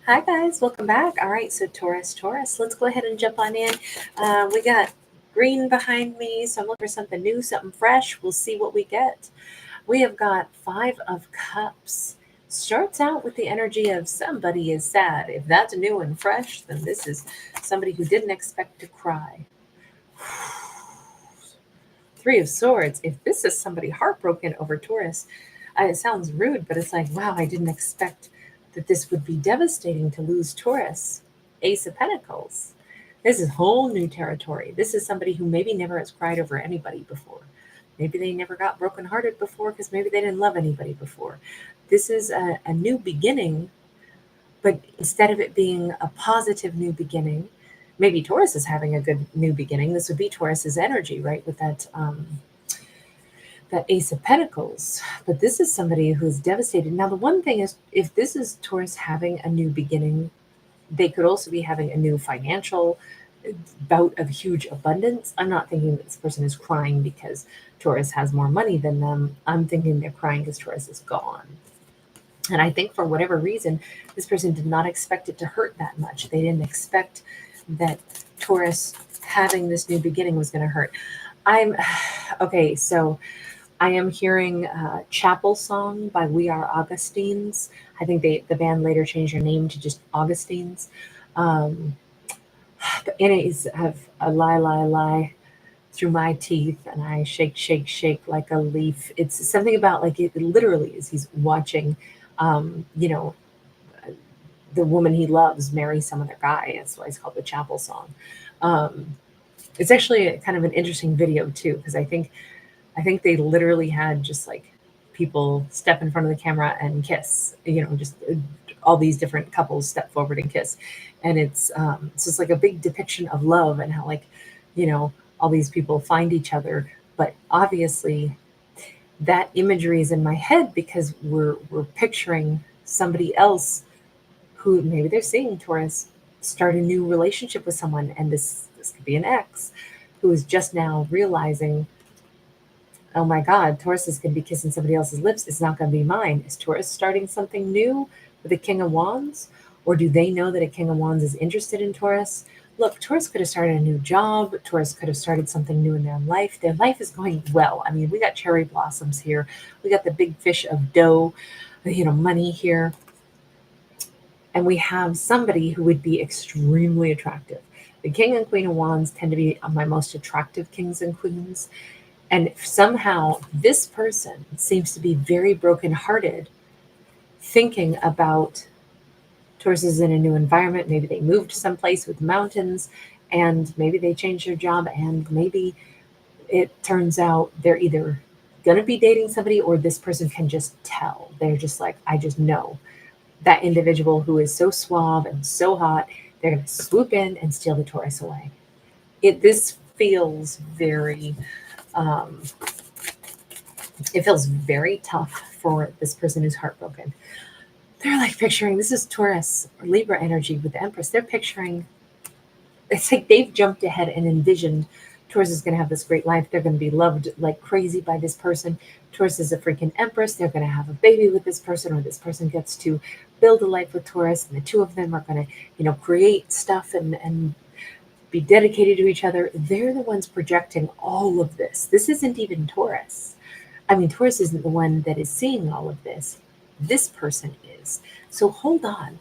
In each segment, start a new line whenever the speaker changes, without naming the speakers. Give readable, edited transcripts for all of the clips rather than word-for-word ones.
Hi guys, welcome back. All right, so Taurus, let's go ahead and jump on in. We got green behind me, so I'm looking for something new, something fresh. We'll see what we get. We have got Five of Cups. Starts out with the energy of somebody is sad. If that's new and fresh, then this is somebody who didn't expect to cry. Three of Swords. If this is somebody heartbroken over Taurus, it sounds rude, but it's like, wow, I didn't expect that this would be devastating to lose Taurus. Ace of Pentacles. This is whole new territory. This is somebody who maybe never has cried over anybody before. Maybe they never got brokenhearted before because maybe they didn't love anybody before. This is a new beginning, but instead of it being a positive new beginning, maybe Taurus is having a good new beginning. This would be Taurus's energy, right? With that Ace of Pentacles. But this is somebody who's devastated. Now, the one thing is, if this is Taurus having a new beginning, they could also be having a new financial bout of huge abundance. I'm not thinking that this person is crying because Taurus has more money than them. I'm thinking they're crying because Taurus is gone. And I think for whatever reason, this person did not expect it to hurt that much. They didn't expect that Taurus having this new beginning was going to hurt. I'm okay, so I am hearing Chapel Song by We Are Augustines. I think the band later changed their name to just Augustines. Um, the innings have a lie, lie, lie through my teeth, and I shake, shake, shake like a leaf. It's something about like it literally is he's watching, um, you know, the woman he loves marry some other guy. That's why it's called the Chapel Song. Um, it's actually kind of an interesting video too, because I think they literally had just like people step in front of the camera and kiss, just all these different couples step forward and kiss. And it's just like a big depiction of love and how like, you know, all these people find each other. But obviously that imagery is in my head because we're picturing somebody else who maybe they're seeing Taurus start a new relationship with someone, and this could be an ex who is just now realizing, oh my God, Taurus is going to be kissing somebody else's lips. It's not going to be mine. Is Taurus starting something new with a King of Wands? Or do they know that a King of Wands is interested in Taurus? Look, Taurus could have started a new job. Taurus could have started something new in their life. Their life is going well. I mean, we got cherry blossoms here. We got the big fish of dough, money here. And we have somebody who would be extremely attractive. The King and Queen of Wands tend to be my most attractive kings and queens. And somehow this person seems to be very brokenhearted, thinking about Taurus is in a new environment. Maybe they moved someplace with mountains, and maybe they changed their job, and maybe it turns out they're either going to be dating somebody or this person can just tell. They're just like, I just know that individual who is so suave and so hot, they're going to swoop in and steal the Taurus away. This feels very um, it feels very tough for this person who's heartbroken. They're like picturing, this is Taurus or Libra energy with the Empress. They're picturing, it's like they've jumped ahead and envisioned Taurus is going to have this great life. They're going to be loved like crazy by this person. Taurus is a freaking Empress. They're going to have a baby with this person, or this person gets to build a life with Taurus, and the two of them are going to, create stuff and be dedicated to each other. They're the ones projecting all of this. This isn't even Taurus. I mean, Taurus isn't the one that is seeing all of this. This person is. So hold on.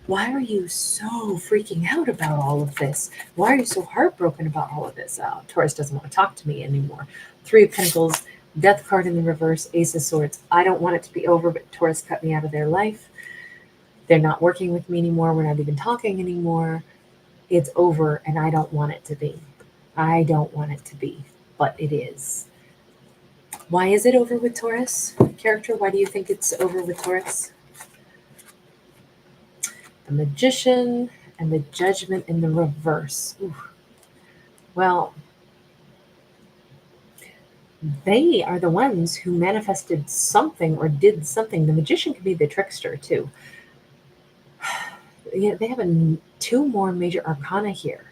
Why are you so freaking out about all of this? Why are you so heartbroken about all of this? Oh, Taurus doesn't want to talk to me anymore. Three of Pentacles, Death card in the reverse, Ace of Swords. I don't want it to be over, but Taurus cut me out of their life. They're not working with me anymore. We're not even talking anymore. It's over, and I don't want it to be. I don't want it to be, but it is. Why is it over with Taurus? Character, why do you think it's over with Taurus? The Magician and the Judgment in the reverse. Ooh. Well, they are the ones who manifested something or did something. The Magician could be the trickster too. Yeah, they have two more major arcana here,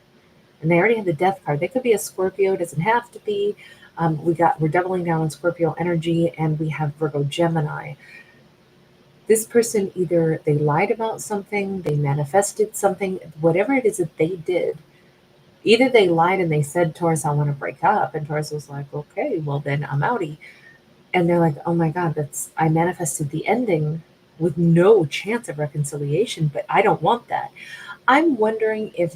and they already have the Death card. They could be a Scorpio. Doesn't have to be. We're doubling down on Scorpio energy, and we have Virgo Gemini. This person, either they lied about something, they manifested something, whatever it is that they did. Either they lied and they said, Taurus, I want to break up. And Taurus was like, okay, well then I'm outie. And they're like, oh my God, I manifested the ending with no chance of reconciliation, but I don't want that. I'm wondering if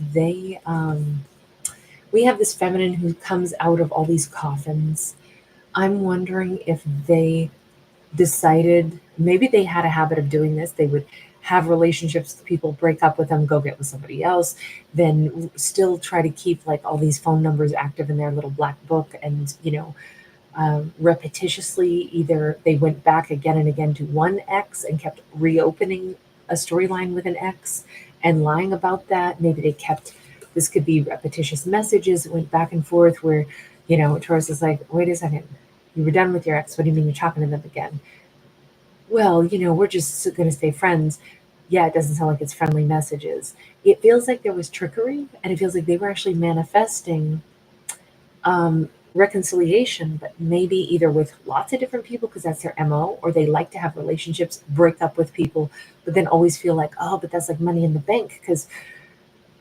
we have this feminine who comes out of all these coffins. I'm wondering if they decided, maybe they had a habit of doing this. They would have relationships with people, break up with them, go get with somebody else, then still try to keep like all these phone numbers active in their little black book. And, repetitiously, either they went back again and again to one ex and kept reopening a storyline with an ex and lying about that. Maybe they kept, this could be repetitious messages that went back and forth where, Taurus is like, wait a second, you were done with your ex. What do you mean you're talking to them again? Well, we're just going to stay friends. Yeah, it doesn't sound like it's friendly messages. It feels like there was trickery, and it feels like they were actually manifesting reconciliation, but maybe either with lots of different people because that's their MO, or they like to have relationships, break up with people, but then always feel like, oh, but that's like money in the bank because,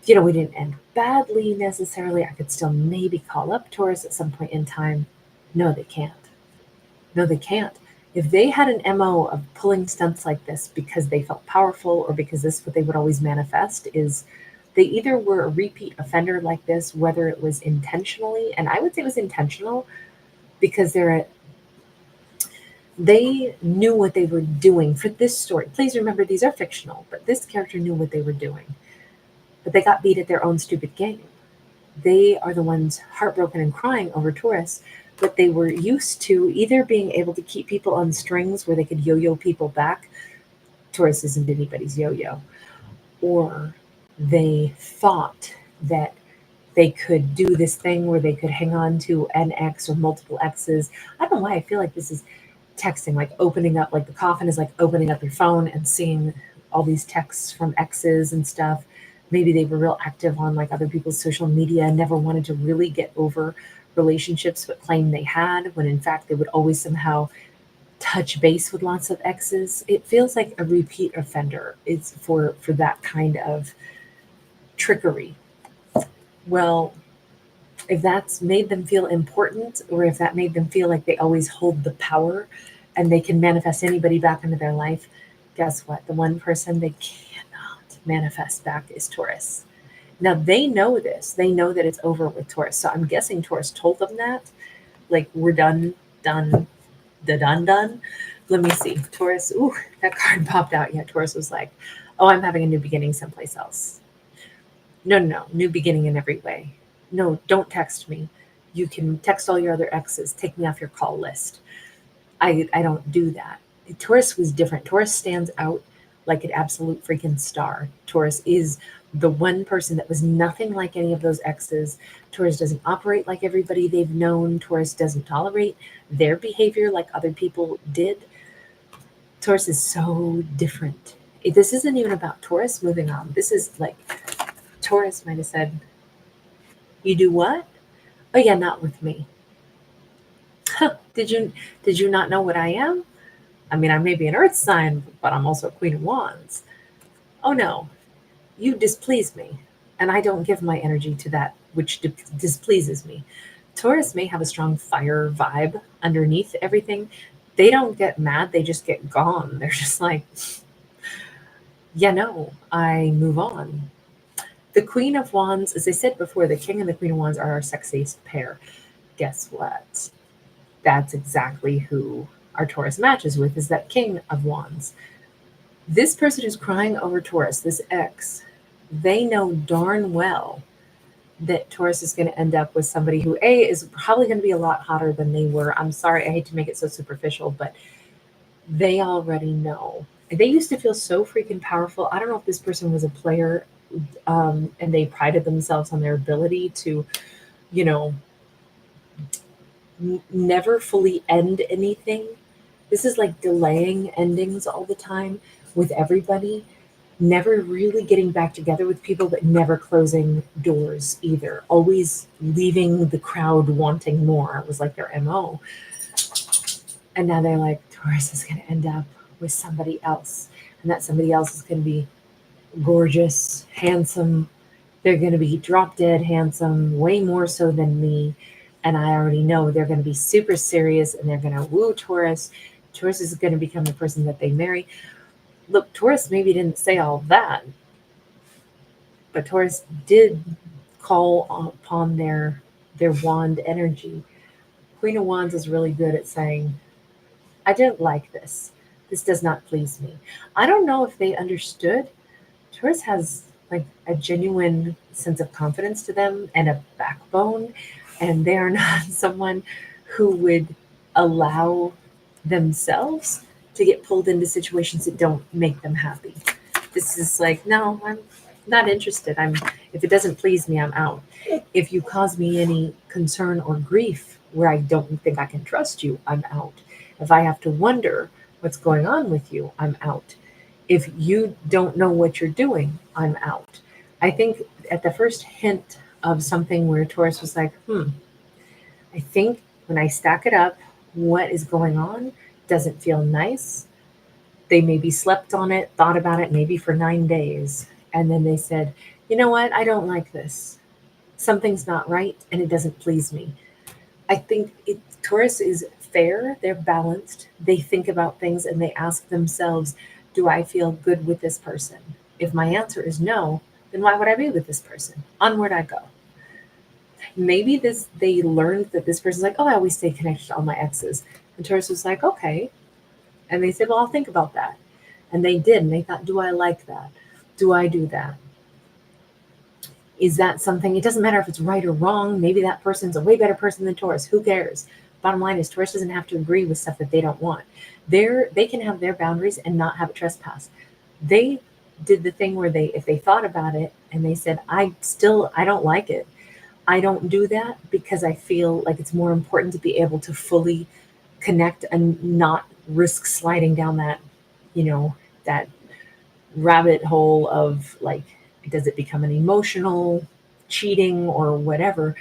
we didn't end badly necessarily. I could still maybe call up Taurus at some point in time. No, they can't. No, they can't. If they had an MO of pulling stunts like this because they felt powerful or because this is what they would always manifest, is they either were a repeat offender like this, whether it was intentionally, and I would say it was intentional because they knew what they were doing for this story. Please remember, these are fictional, but this character knew what they were doing. But they got beat at their own stupid game. They are the ones heartbroken and crying over Taurus, but they were used to either being able to keep people on strings where they could yo-yo people back. Taurus isn't anybody's yo-yo. Or they thought that they could do this thing where they could hang on to an ex or multiple exes. I don't know why I feel like this is texting, like opening up, like the coffin is like opening up your phone and seeing all these texts from exes and stuff. Maybe they were real active on like other people's social media, never wanted to really get over relationships, but claimed they had, when in fact they would always somehow touch base with lots of exes. It feels like a repeat offender. It's for that kind of trickery. Well, if that's made them feel important, or if that made them feel like they always hold the power and they can manifest anybody back into their life, guess what? The one person they cannot manifest back is Taurus. Now they know this. They know that it's over with Taurus. So I'm guessing Taurus told them that. Like, we're done, done, done. Let me see. Taurus, ooh, that card popped out. Yeah, Taurus was like, oh, I'm having a new beginning someplace else. No. New beginning in every way. No, don't text me. You can text all your other exes. Take me off your call list. I don't do that. Taurus was different. Taurus stands out like an absolute freaking star. Taurus is the one person that was nothing like any of those exes. Taurus doesn't operate like everybody they've known. Taurus doesn't tolerate their behavior like other people did. Taurus is so different. This isn't even about Taurus moving on. This is like, Taurus might have said, you do what? Oh yeah, not with me. Huh, did you not know what I am? I mean, I may be an earth sign, but I'm also a queen of wands. Oh no, you displease me, and I don't give my energy to that which displeases me. Taurus may have a strong fire vibe underneath everything. They don't get mad, they just get gone. They're just like, yeah, no, I move on. The Queen of Wands, as I said before, the King and the Queen of Wands are our sexiest pair. Guess what? That's exactly who our Taurus matches with, is that King of Wands. This person who's crying over Taurus, this ex, they know darn well that Taurus is going to end up with somebody who, A, is probably going to be a lot hotter than they were. I'm sorry, I hate to make it so superficial, but they already know. They used to feel so freaking powerful. I don't know if this person was a player, and they prided themselves on their ability to, never fully end anything. This is like delaying endings all the time with everybody, never really getting back together with people, but never closing doors either. Always leaving the crowd wanting more. It was like their MO. And now they're like, Taurus is going to end up with somebody else. and that somebody else is going to be gorgeous, handsome. They're going to be drop dead handsome, way more so than me. And I already know they're going to be super serious and they're going to woo Taurus. Taurus is going to become the person that they marry. Look, Taurus maybe didn't say all that, but Taurus did call upon their wand energy. Queen of Wands is really good at saying, I didn't like this. This does not please me. I don't know if they understood. Taurus has like a genuine sense of confidence to them and a backbone, and they are not someone who would allow themselves to get pulled into situations that don't make them happy. This is like, no, I'm not interested. If it doesn't please me, I'm out. If you cause me any concern or grief where I don't think I can trust you, I'm out. If I have to wonder what's going on with you, I'm out. If you don't know what you're doing, I'm out. I think at the first hint of something where Taurus was like, I think when I stack it up, what is going on doesn't feel nice. They maybe slept on it, thought about it maybe for 9 days. And then they said, you know what? I don't like this. Something's not right and it doesn't please me. I think Taurus is fair. They're balanced. They think about things and they ask themselves, do I feel good with this person? If my answer is no, then why would I be with this person? Onward I go. Maybe they learned that this person's like, oh, I always stay connected to all my exes. And Taurus was like, okay. And they said, well, I'll think about that. And they did. And they thought, do I like that? Do I do that? Is that something? It doesn't matter if it's right or wrong. Maybe that person's a way better person than Taurus. Who cares? Bottom line is Taurus doesn't have to agree with stuff that they don't want. They can have their boundaries and not have it trespass. They did the thing where if they thought about it and they said, I don't like it. I don't do that because I feel like it's more important to be able to fully connect and not risk sliding down that, that rabbit hole of like, does it become an emotional cheating or whatever?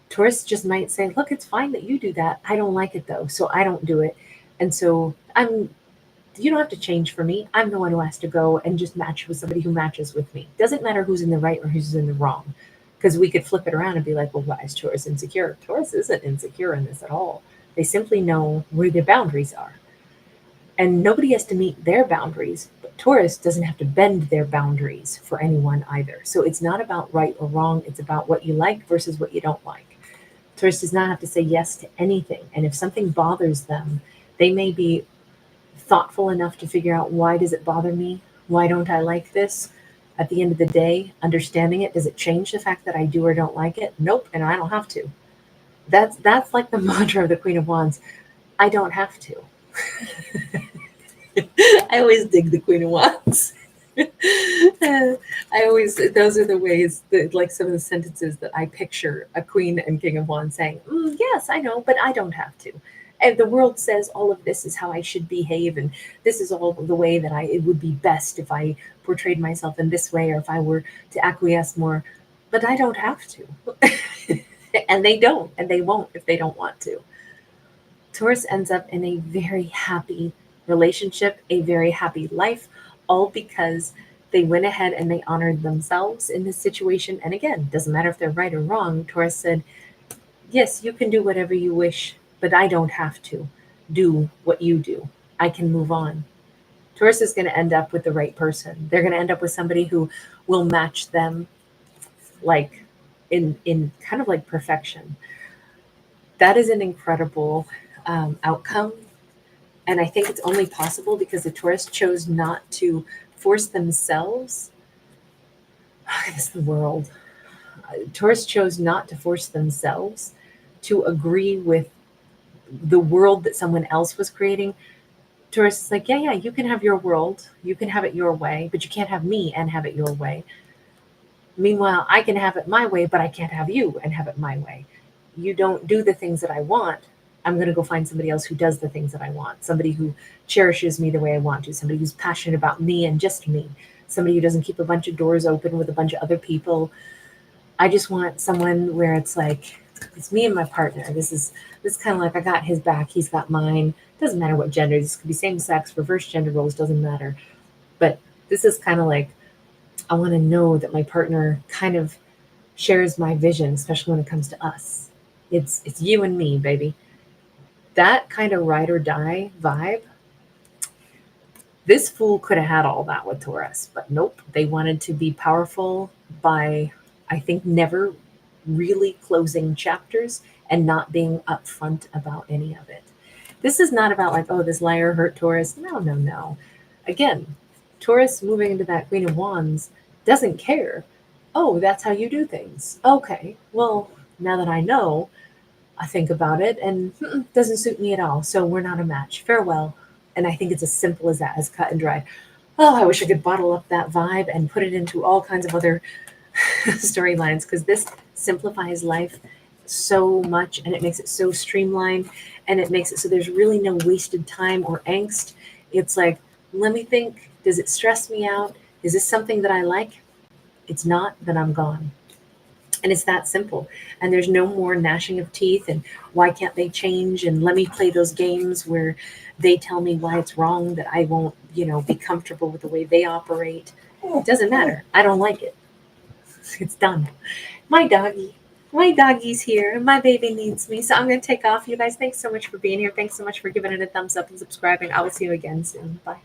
Taurus just might say, look, it's fine that you do that. I don't like it though, so I don't do it. And so you don't have to change for me. I'm the one who has to go and just match with somebody who matches with me. Doesn't matter who's in the right or who's in the wrong. Because we could flip it around and be like, well, why is Taurus insecure? Taurus isn't insecure in this at all. They simply know where their boundaries are. And nobody has to meet their boundaries, but Taurus doesn't have to bend their boundaries for anyone either. So it's not about right or wrong. It's about what you like versus what you don't like. Taurus does not have to say yes to anything. And if something bothers them, they may be thoughtful enough to figure out, why does it bother me? Why don't I like this? At the end of the day, understanding it, does it change the fact that I do or don't like it? Nope, and I don't have to. That's like the mantra of the Queen of Wands. I don't have to. I always dig the Queen of Wands. Those are the ways that, like, some of the sentences that I picture a Queen and King of Wands saying, yes, I know, but I don't have to. And the world says all of this is how I should behave, and this is all the way that it would be best if I portrayed myself in this way, or if I were to acquiesce more, but I don't have to. And they don't, and they won't if they don't want to. Taurus ends up in a very happy relationship, a very happy life, all because they went ahead and they honored themselves in this situation. And again, doesn't matter if they're right or wrong. Taurus said, yes, you can do whatever you wish, but I don't have to do what you do. I can move on. Taurus is going to end up with the right person. They're going to end up with somebody who will match them, like in kind of like perfection. That is an incredible outcome. And I think it's only possible because the Taurus chose not to force themselves. This is the world. Taurus chose not to force themselves to agree with the world that someone else was creating. Taurus is like, yeah, you can have your world. You can have it your way, but you can't have me and have it your way. Meanwhile, I can have it my way, but I can't have you and have it my way. You don't do the things that I want. I'm going to go find somebody else who does the things that I want. Somebody who cherishes me the way I want to. Somebody who's passionate about me and just me. Somebody who doesn't keep a bunch of doors open with a bunch of other people. I just want someone where it's like, it's me and my partner. This is kind of like, I got his back, he's got mine. Doesn't matter what gender. This could be same sex, reverse gender roles, doesn't matter. But this is kind of like, I want to know that my partner kind of shares my vision, especially when it comes to us. It's you and me, baby. That kind of ride or die vibe. This fool could have had all that with Taurus, but nope. They wanted to be powerful by, I think, never really closing chapters and not being upfront about any of it. This is not about like, oh, this liar hurt Taurus. No, no, no. Again, Taurus moving into that Queen of Wands doesn't care. Oh, that's how you do things. Okay, well, now that I know, I think about it and doesn't suit me at all. So we're not a match. Farewell. And I think it's as simple as that, as cut and dried. Oh, I wish I could bottle up that vibe and put it into all kinds of other storylines, because this simplifies life so much and it makes it so streamlined, and it makes it so there's really no wasted time or angst. It's like, let me think, does it stress me out? Is this something that I like? It's not, then I'm gone. And it's that simple. And there's no more gnashing of teeth and why can't they change? And let me play those games where they tell me why it's wrong, that I won't, be comfortable with the way they operate. It doesn't matter. I don't like it. It's done. My doggy. My doggy's here. My baby needs me. So I'm going to take off. You guys, thanks so much for being here. Thanks so much for giving it a thumbs up and subscribing. I will see you again soon. Bye.